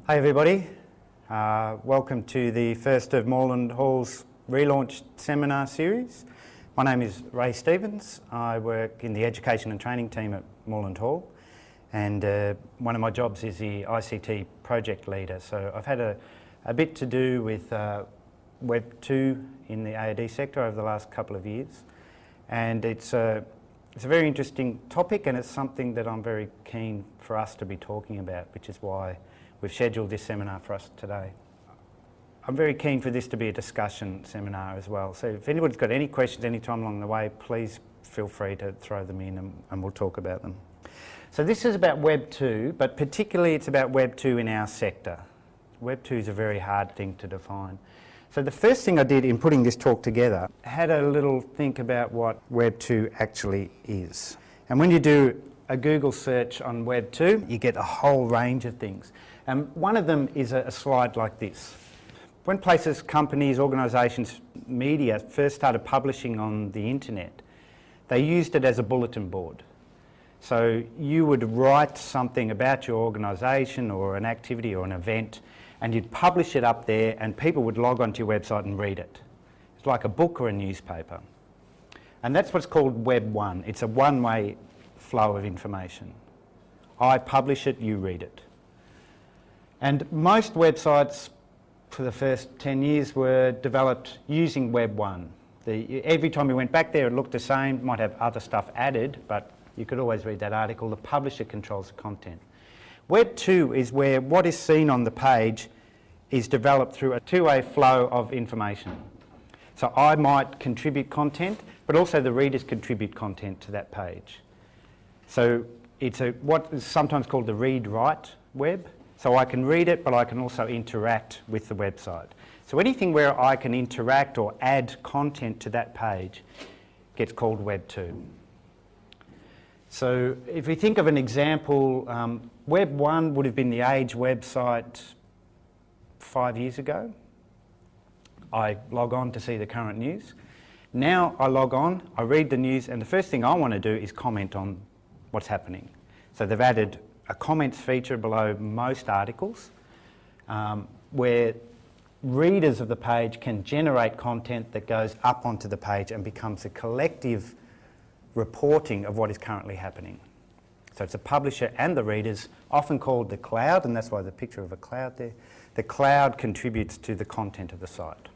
Hi everybody, welcome to the first of Moreland Hall's relaunched seminar series. My name is Ray Stevens. I work in the education and training team at Moreland Hall, and one of my jobs is the ICT project leader. So I've had a bit to do with Web 2 in the ARD sector over the last couple of years, and it's a very interesting topic, and it's something that I'm very keen for us to be talking about, which is why we've scheduled this seminar for us today. I'm very keen for this to be a discussion seminar as well. So if anybody's got any questions any time along the way, please feel free to throw them in and we'll talk about them. So this is about Web 2, but particularly it's about Web 2 in our sector. Web 2 is a very hard thing to define. So the first thing I did in putting this talk together, I had a little think about what Web 2 actually is. And when you do a Google search on Web 2, you get a whole range of things. And one of them is a slide like this. When places, companies, organisations, media first started publishing on the internet, they used it as a bulletin board. So you would write something about your organisation or an activity or an event, and you'd publish it up there and people would log onto your website and read it. It's like a book or a newspaper. And that's what's called Web 1. It's a one-way flow of information. I publish it, you read it. And most websites for the first 10 years were developed using Web 1. Every time you went back there it looked the same, might have other stuff added, but you could always read that article. The publisher controls the content. Web 2 is where what is seen on the page is developed through a two-way flow of information. So I might contribute content, but also the readers contribute content to that page. So it's what is sometimes called the read-write web. So I can read it, but I can also interact with the website. So anything where I can interact or add content to that page gets called Web 2. So if we think of an example, Web 1 would have been the Age website 5 years ago. I log on to see the current news. Now I log on, I read the news, and the first thing I want to do is comment on what's happening. So they've added a comments feature below most articles where readers of the page can generate content that goes up onto the page and becomes a collective reporting of what is currently happening. So it's the publisher and the readers, often called the cloud, and that's why the picture of a cloud there. The cloud contributes to the content of the site.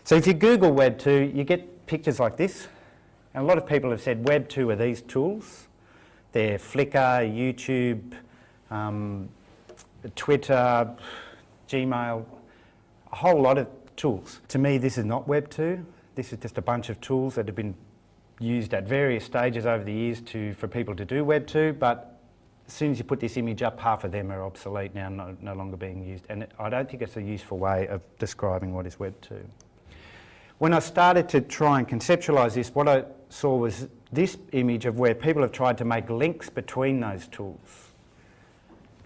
So if you Google Web 2, you get pictures like this, and a lot of people have said Web 2 are these tools. They're Flickr, YouTube, Twitter, Gmail, a whole lot of tools. To me, this is not Web 2. This is just a bunch of tools that have been used at various stages over the years for people to do Web 2, but as soon as you put this image up, half of them are obsolete now, no longer being used. And I don't think it's a useful way of describing what is Web 2. When I started to try and conceptualise this, what I saw was this image of where people have tried to make links between those tools.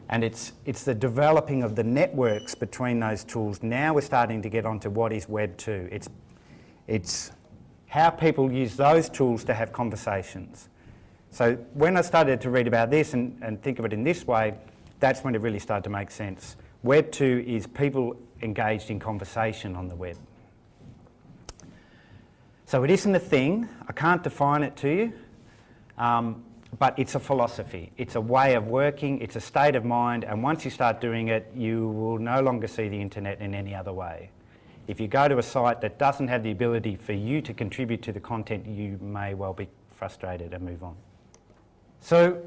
And it's the developing of the networks between those tools. Now we're starting to get onto what is Web 2. It's how people use those tools to have conversations. So when I started to read about this and think of it in this way, that's when it really started to make sense. Web 2 is people engaged in conversation on the web. So it isn't a thing, I can't define it to you, but it's a philosophy. It's a way of working, it's a state of mind, and once you start doing it, you will no longer see the internet in any other way. If you go to a site that doesn't have the ability for you to contribute to the content, you may well be frustrated and move on. So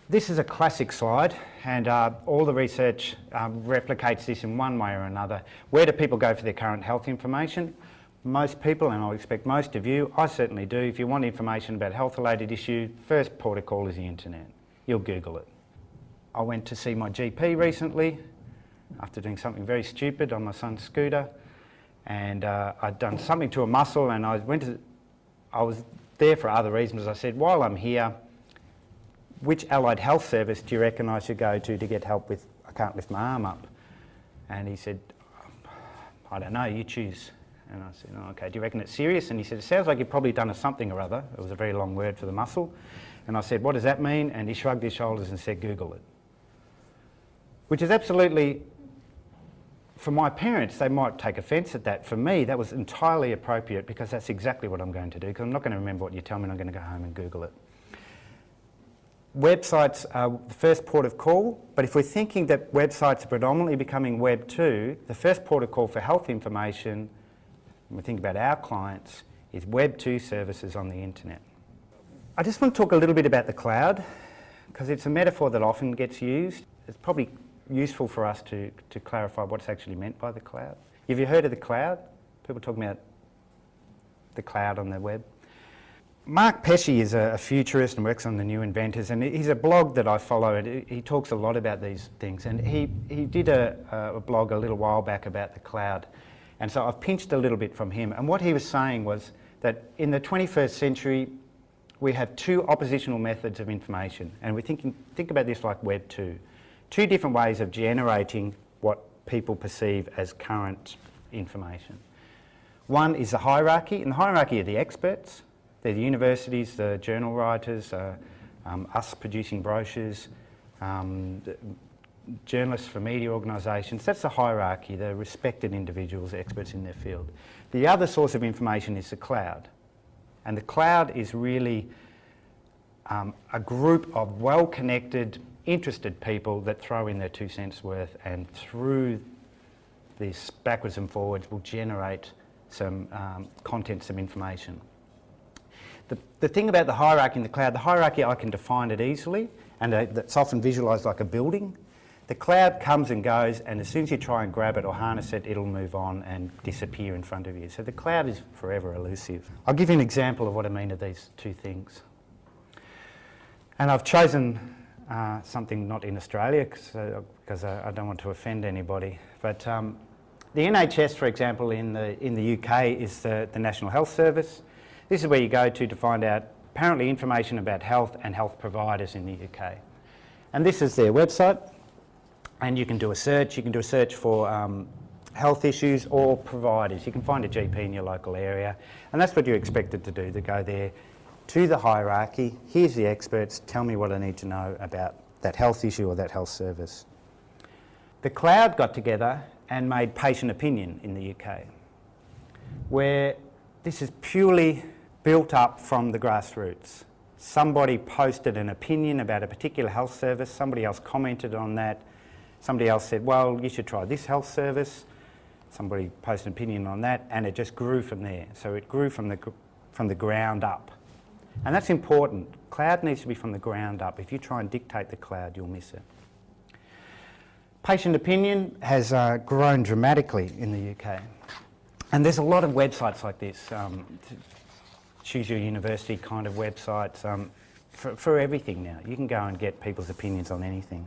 this is a classic slide, and all the research replicates this in one way or another. Where do people go for their current health information? Most people, and I expect most of you, I certainly do, if you want information about a health-related issue, first port of call is the internet. You'll Google it. I went to see my GP recently after doing something very stupid on my son's scooter, and I'd done something to a muscle, and I was there for other reasons. I said, while I'm here, which allied health service do you reckon I should go to get help with, I can't lift my arm up? And he said, I don't know, you choose. And I said, oh, okay, do you reckon it's serious? And he said, it sounds like you've probably done a something or other. It was a very long word for the muscle. And I said, what does that mean? And he shrugged his shoulders and said, Google it. which is absolutely, for my parents, they might take offence at that. For me, that was entirely appropriate because that's exactly what I'm going to do, because I'm not going to remember what you tell me and I'm going to go home and Google it. Websites are the first port of call, but if we're thinking that websites are predominantly becoming Web 2, the first port of call for health information, when we think about our clients, is Web 2 services on the internet. I just want to talk a little bit about the cloud, because it's a metaphor that often gets used. It's probably useful for us to clarify what's actually meant by the cloud. Have you heard of the cloud? People talking about the cloud on the web. Mark Pesce is a futurist and works on the new inventors, and he's a blog that I follow, and he talks a lot about these things, and he did a blog a little while back about the cloud, and so I've pinched a little bit from him, and what he was saying was that in the 21st century we have two oppositional methods of information, and think about this like Web 2. Two different ways of generating what people perceive as current information. One is the hierarchy, and the hierarchy are the experts. They're the universities, the journal writers, us producing brochures, journalists for media organisations. That's the hierarchy, the respected individuals, experts in their field. The other source of information is the cloud. And the cloud is really a group of well-connected, interested people that throw in their 2 cents worth, and through this backwards and forwards will generate some content, some information. The thing about the hierarchy in the cloud, the hierarchy, I can define it easily, and that's often visualised like a building. The cloud comes and goes, and as soon as you try and grab it or harness it, it'll move on and disappear in front of you. So the cloud is forever elusive. I'll give you an example of what I mean of these two things. And I've chosen something not in Australia because I don't want to offend anybody. But the NHS, for example, in the UK is the National Health Service. This is where you go to find out apparently information about health and health providers in the UK. And this is their website, and you can do a search. You can do a search for health issues or providers. You can find a GP in your local area, and that's what you're expected to do, to go there to the hierarchy. Here's the experts, tell me what I need to know about that health issue or that health service. The cloud got together and made patient opinion in the UK, where this is purely built up from the grassroots. Somebody posted an opinion about a particular health service, somebody else commented on that, somebody else said, well, you should try this health service, somebody posted an opinion on that, and it just grew from there. So it grew from the ground up. And that's important. Cloud needs to be from the ground up. If you try and dictate the cloud, you'll miss it. Patient opinion has grown dramatically in the UK. And there's a lot of websites like this, choose your university kind of websites, for everything now. You can go and get people's opinions on anything.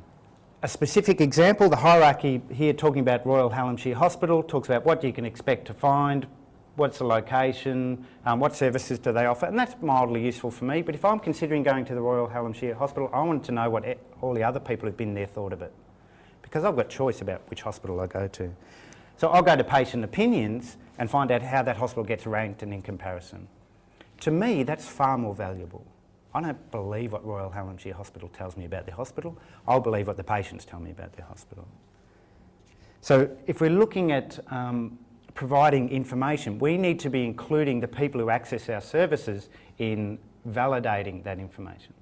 A specific example, the hierarchy here talking about Royal Hallamshire Hospital, talks about what you can expect to find, what's the location, what services do they offer, and that's mildly useful for me. But if I'm considering going to the Royal Hallamshire Hospital, I want to know what all the other people who've been there thought of it, because I've got choice about which hospital I go to. So I'll go to patient opinions and find out how that hospital gets ranked and in comparison. To me, that's far more valuable. I don't believe what Royal Hallamshire Hospital tells me about their hospital. I'll believe what the patients tell me about their hospital. So if we're looking at providing information, we need to be including the people who access our services in validating that information.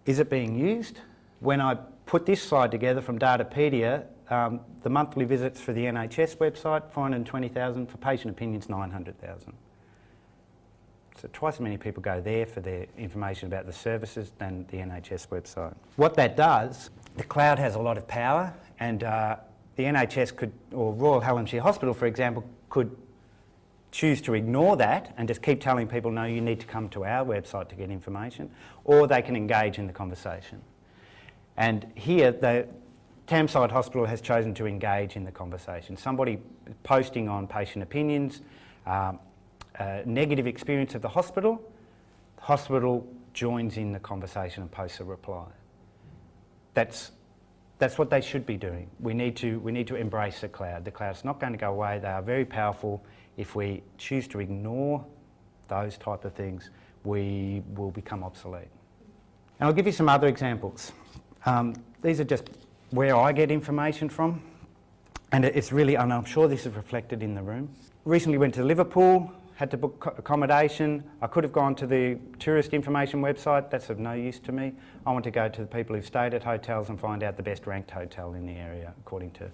Is it being used? When I put this slide together from Datapedia, the monthly visits for the NHS website, 420,000, for patient opinions, 900,000. So twice as many people go there for their information about the services than the NHS website. What that does, the cloud has a lot of power, and the NHS could, or Royal Hallamshire Hospital, for example, could choose to ignore that and just keep telling people, no, you need to come to our website to get information, or they can engage in the conversation. And here, the Tamside Hospital has chosen to engage in the conversation. Somebody posting on patient opinions, negative experience of the hospital joins in the conversation and posts a reply. That's what they should be doing. We need to embrace the cloud. The cloud's not going to go away. They are very powerful. If we choose to ignore those type of things, we will become obsolete. And I'll give you some other examples. These are just where I get information from, and it's really, and I'm sure this is reflected in the room. Recently went to Liverpool, had to book accommodation. I could have gone to the tourist information website, that's of no use to me. I want to go to the people who've stayed at hotels and find out the best ranked hotel in the area according to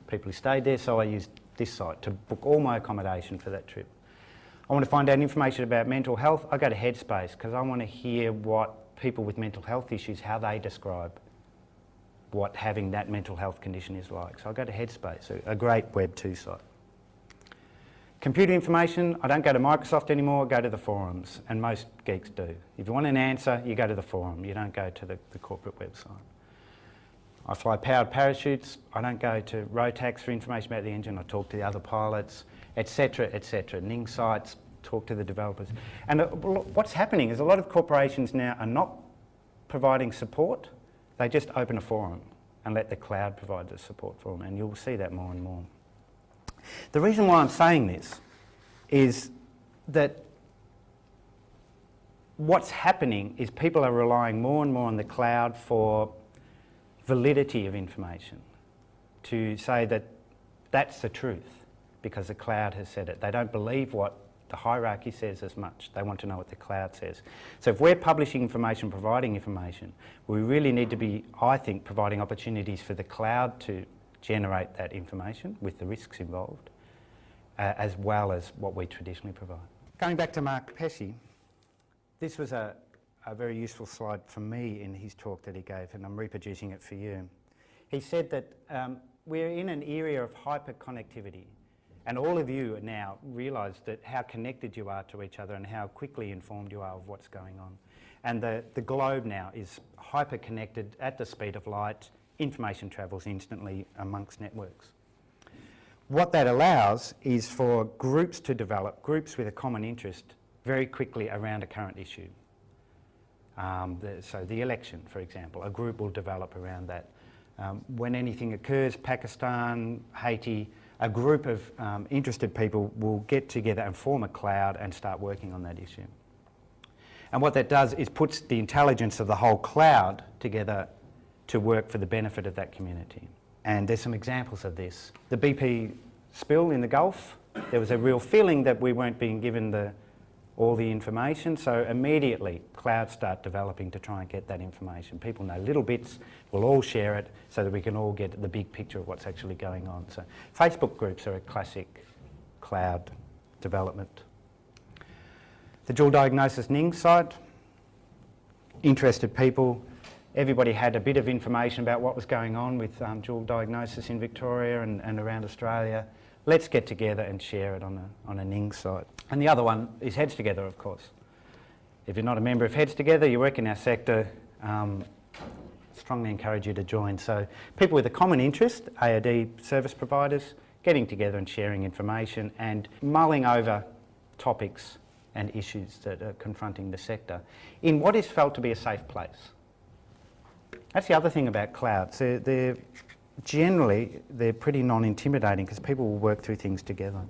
people who stayed there, so I used this site to book all my accommodation for that trip. I want to find out information about mental health. I go to Headspace because I want to hear what people with mental health issues, how they describe what having that mental health condition is like. So I go to Headspace, a great Web 2 site. Computer information, I don't go to Microsoft anymore, I go to the forums, and most geeks do. If you want an answer, you go to the forum, you don't go to the corporate website. I fly powered parachutes, I don't go to Rotax for information about the engine, I talk to the other pilots, etc, etc. Ning sites, talk to the developers. And what's happening is a lot of corporations now are not providing support, they just open a forum and let the cloud provide the support for them, and you'll see that more and more. The reason why I'm saying this is that what's happening is people are relying more and more on the cloud for validity of information, to say that that's the truth because the cloud has said it. They don't believe what the hierarchy says as much. They want to know what the cloud says. So if we're publishing information, providing information, we really need to be, I think, providing opportunities for the cloud to generate that information with the risks involved, as well as what we traditionally provide. Going back to Mark Pesce, this was a very useful slide for me in his talk that he gave, and I'm reproducing it for you. He said that we're in an area of hyperconnectivity, and all of you now realise that how connected you are to each other and how quickly informed you are of what's going on. And the globe now is hyper-connected at the speed of light. Information travels instantly amongst networks. What that allows is for groups to develop, groups with a common interest, very quickly around a current issue. So the election, for example, a group will develop around that. When anything occurs, Pakistan, Haiti, a group of interested people will get together and form a cloud and start working on that issue. And what that does is puts the intelligence of the whole cloud together to work for the benefit of that community. And there's some examples of this. The BP spill in the Gulf, there was a real feeling that we weren't being given all the information, so immediately clouds start developing to try and get that information. People know little bits, we'll all share it so that we can all get the big picture of what's actually going on. So Facebook groups are a classic cloud development. The dual diagnosis Ning site, interested people, everybody had a bit of information about what was going on with dual diagnosis in Victoria and around Australia. Let's get together and share it on a Ning site. And the other one is Heads Together, of course. If you're not a member of Heads Together, you work in our sector, strongly encourage you to join. So people with a common interest, AOD service providers, getting together and sharing information and mulling over topics and issues that are confronting the sector in what is felt to be a safe place. That's the other thing about clouds. They're generally pretty non-intimidating because people will work through things together.